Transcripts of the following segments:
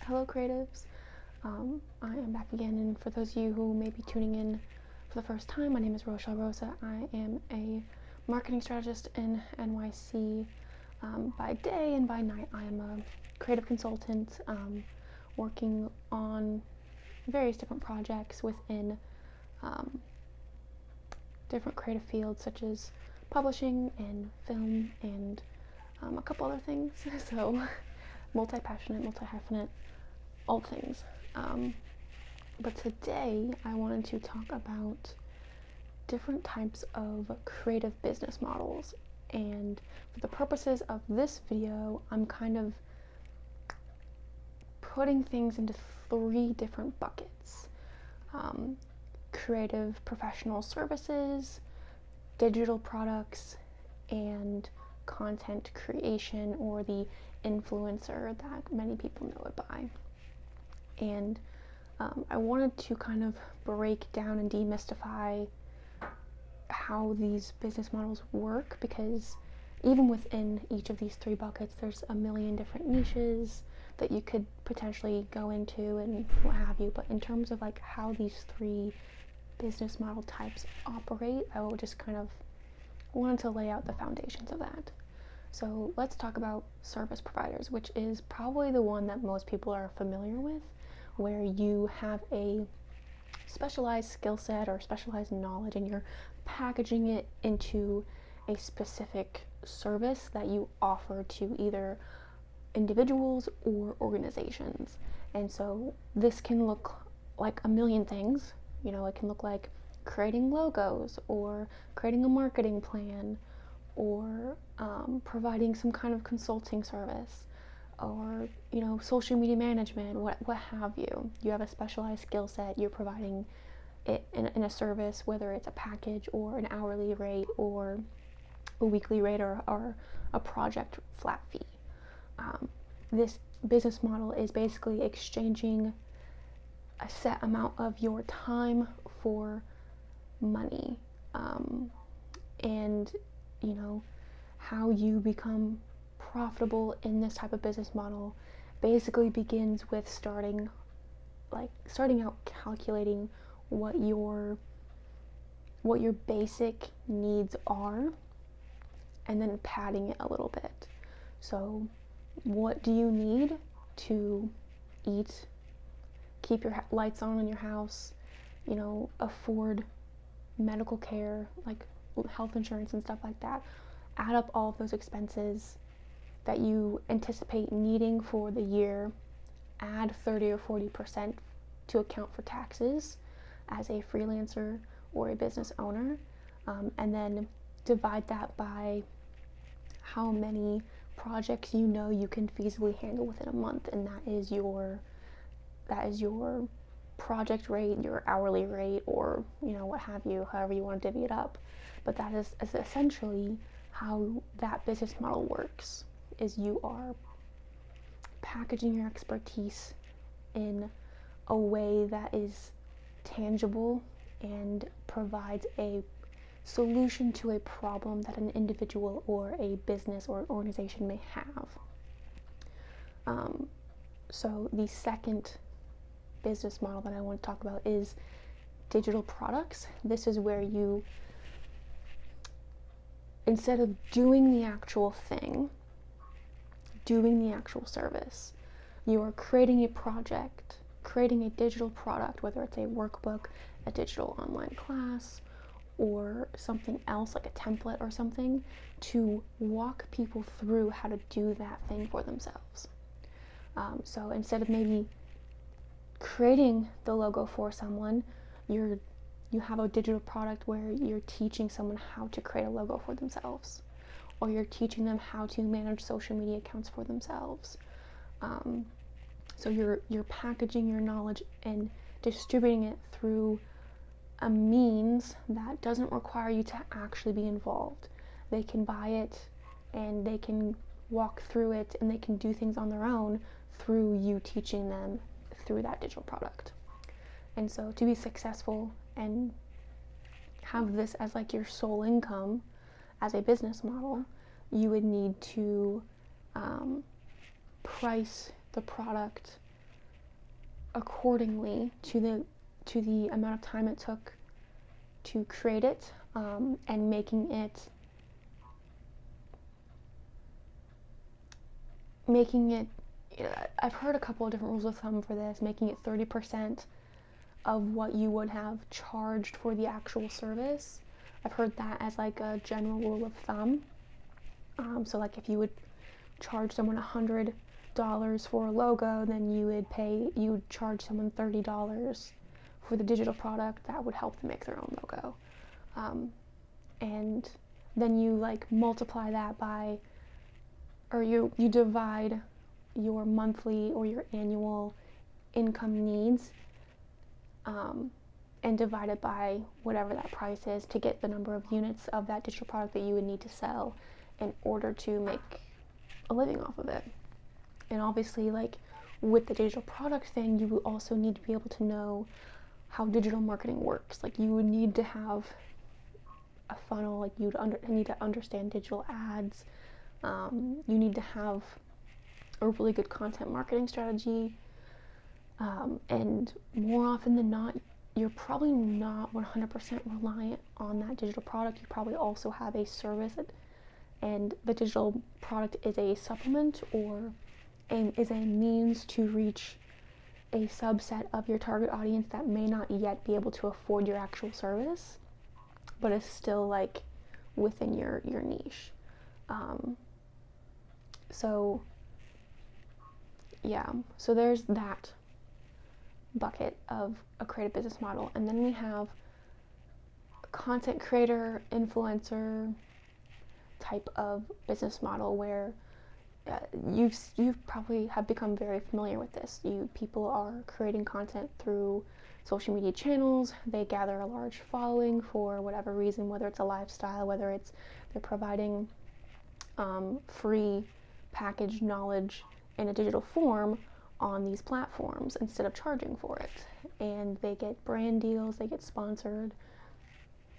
Hello creatives, I am back again, and for those of you who may be tuning in for the first time, my name is Rochele Rosa. I am a marketing strategist in NYC. By day and by night, I am a creative consultant working on various different projects within different creative fields such as publishing and film and a couple other things. So multi-passionate, multi-hyphenate, all things. But today I wanted to talk about different types of creative business models, and for the purposes of this video, I'm kind of putting things into three different buckets: creative professional services, digital products, and content creation, or the influencer that many people know it by. And I wanted to kind of break down and demystify how these business models work, because even within each of these three buckets, there's a million different niches that you could potentially go into and what have you. But in terms of like how these three business model types operate, I will just kind of wanted to lay out the foundations of that. So let's talk about service providers, which is probably the one that most people are familiar with, where you have a specialized skill set or specialized knowledge and you're packaging it into a specific service that you offer to either individuals or organizations. And so this can look like a million things. You know, it can look like creating logos or creating a marketing plan, or providing some kind of consulting service, or social media management, what have you. You have a specialized skill set, you're providing it in a service, whether it's a package or an hourly rate or a weekly rate or a project flat fee. This business model is basically exchanging a set amount of your time for money, and how you become profitable in this type of business model basically begins with starting out calculating what your basic needs are, and then padding it a little bit. So what do you need to eat, keep your lights on in your house, afford medical care like health insurance and stuff like that. Add up all of those expenses that you anticipate needing for the year, add 30 or 40% to account for taxes as a freelancer or a business owner, and then divide that by how many projects you can feasibly handle within a month, and that is your project rate, your hourly rate, or what have you, however you want to divvy it up. But that is essentially how that business model works, is you are packaging your expertise in a way that is tangible and provides a solution to a problem that an individual or a business or organization may have. So the second business model that I want to talk about is digital products. This is where you, instead of doing the actual thing, doing the actual service, you are creating a project, creating a digital product, whether it's a workbook, a digital online class, or something else like a template or something, to walk people through how to do that thing for themselves. So instead of maybe creating the logo for someone, you have a digital product where you're teaching someone how to create a logo for themselves, or you're teaching them how to manage social media accounts for themselves. So you're packaging your knowledge and distributing it through a means that doesn't require you to actually be involved. They can buy it and they can walk through it and they can do things on their own through you teaching them through that digital product. And so to be successful and have this as like your sole income as a business model, you would need to price the product accordingly to the amount of time it took to create it, and making it I've heard a couple of different rules of thumb for this, making it 30% of what you would have charged for the actual service. I've heard that as like a general rule of thumb. So like if you would charge someone $100 for a logo, then you would charge someone $30 for the digital product that would help them make their own logo. And then you like multiply that by, or you divide your monthly or your annual income needs, and divide it by whatever that price is to get the number of units of that digital product that you would need to sell in order to make a living off of it. And obviously, like with the digital product thing, you will also need to be able to know how digital marketing works. Like you would need to have a funnel, like you'd need to understand digital ads. You need to have a really good content marketing strategy. And more often than not, you're probably not 100% reliant on that digital product. You probably also have a service, and the digital product is a supplement or is a means to reach a subset of your target audience that may not yet be able to afford your actual service, but is still like within your niche. So there's that bucket of a creative business model. And then we have a content creator, influencer type of business model where you've probably have become very familiar with this. People are creating content through social media channels. They gather a large following for whatever reason, whether it's a lifestyle, whether it's they're providing free packaged knowledge in a digital form on these platforms instead of charging for it. And they get brand deals, they get sponsored,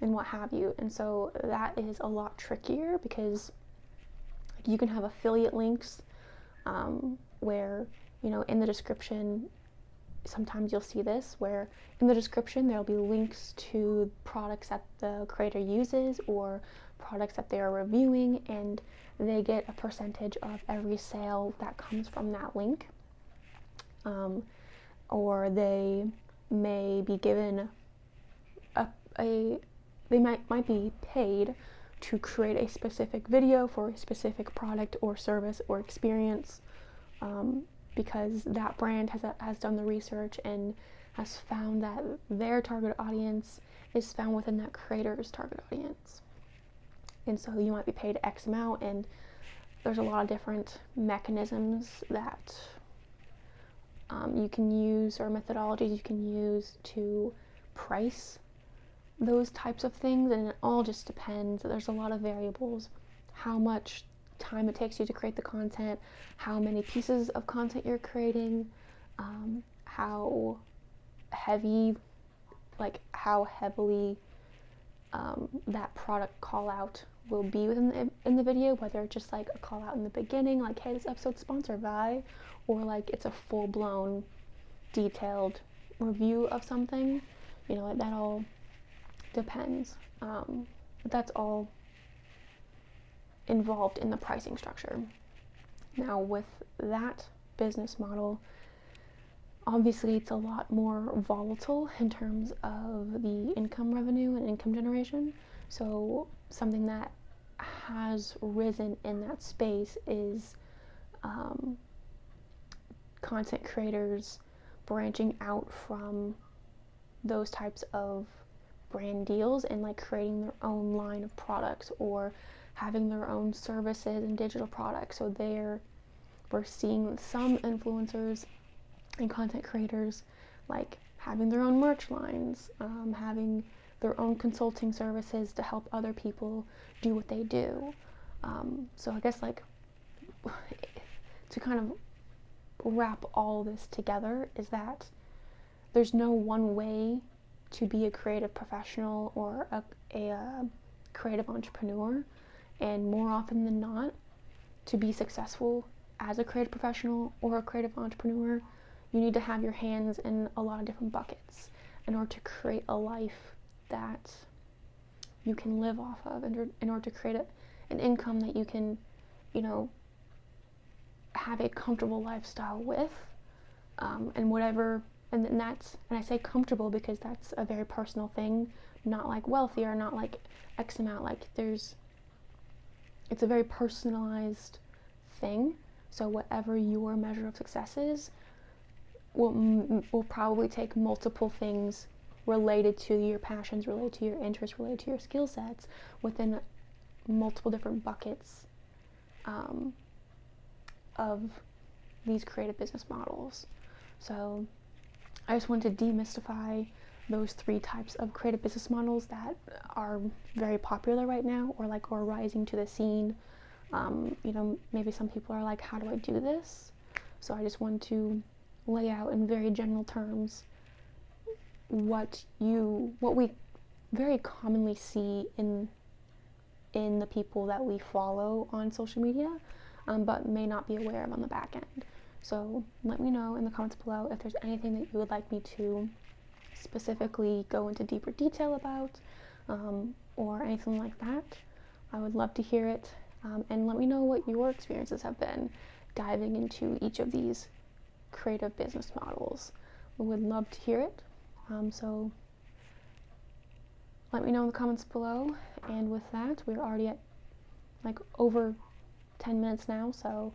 and what have you. And so that is a lot trickier because you can have affiliate links where, in the description, sometimes you'll see this, where in the description there'll be links to products that the creator uses or products that they are reviewing, and they get a percentage of every sale that comes from that link. Or they may be given they might be paid to create a specific video for a specific product or service or experience, because that brand has done the research and has found that their target audience is found within that creator's target audience. And so you might be paid X amount, and there's a lot of different mechanisms that you can use, or methodologies you can use to price those types of things, and it all just depends. There's a lot of variables. How much time it takes you to create the content, how many pieces of content you're creating, how heavily that product call out will be in the video, whether it's just like a call out in the beginning, like, hey, this episode's sponsored by, or like it's a full-blown detailed review of something. That all depends. But that's all involved in the pricing structure. Now, with that business model, obviously it's a lot more volatile in terms of the income revenue and income generation. So something that has risen in that space is content creators branching out from those types of brand deals and like creating their own line of products or having their own services and digital products. So we're seeing some influencers and content creators like having their own merch lines, having their own consulting services to help other people do what they do. So I guess like to kind of wrap all this together is that there's no one way to be a creative professional or a creative entrepreneur, and more often than not, to be successful as a creative professional or a creative entrepreneur, you need to have your hands in a lot of different buckets in order to create a life that you can live off of, in order to create an income that you can, you know, have a comfortable lifestyle with, and whatever, and that's, and I say comfortable because that's a very personal thing, not like wealthy or not like X amount, like it's a very personalized thing. So whatever your measure of success is will probably take multiple things related to your passions, related to your interests, related to your skill sets within multiple different buckets of these creative business models. So I just wanted to demystify those 3 types of creative business models that are very popular right now, or rising to the scene. You know, maybe some people are like, how do I do this? So I just wanted to lay out in very general terms what we very commonly see in the people that we follow on social media, but may not be aware of on the back end. So let me know in the comments below if there's anything that you would like me to specifically go into deeper detail about, or anything like that. I would love to hear it, and let me know what your experiences have been diving into each of these creative business models. We would love to hear it. So let me know in the comments below. And with that, we're already at like over 10 minutes now, so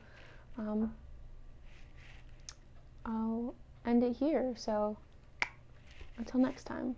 I'll end it here. So until next time.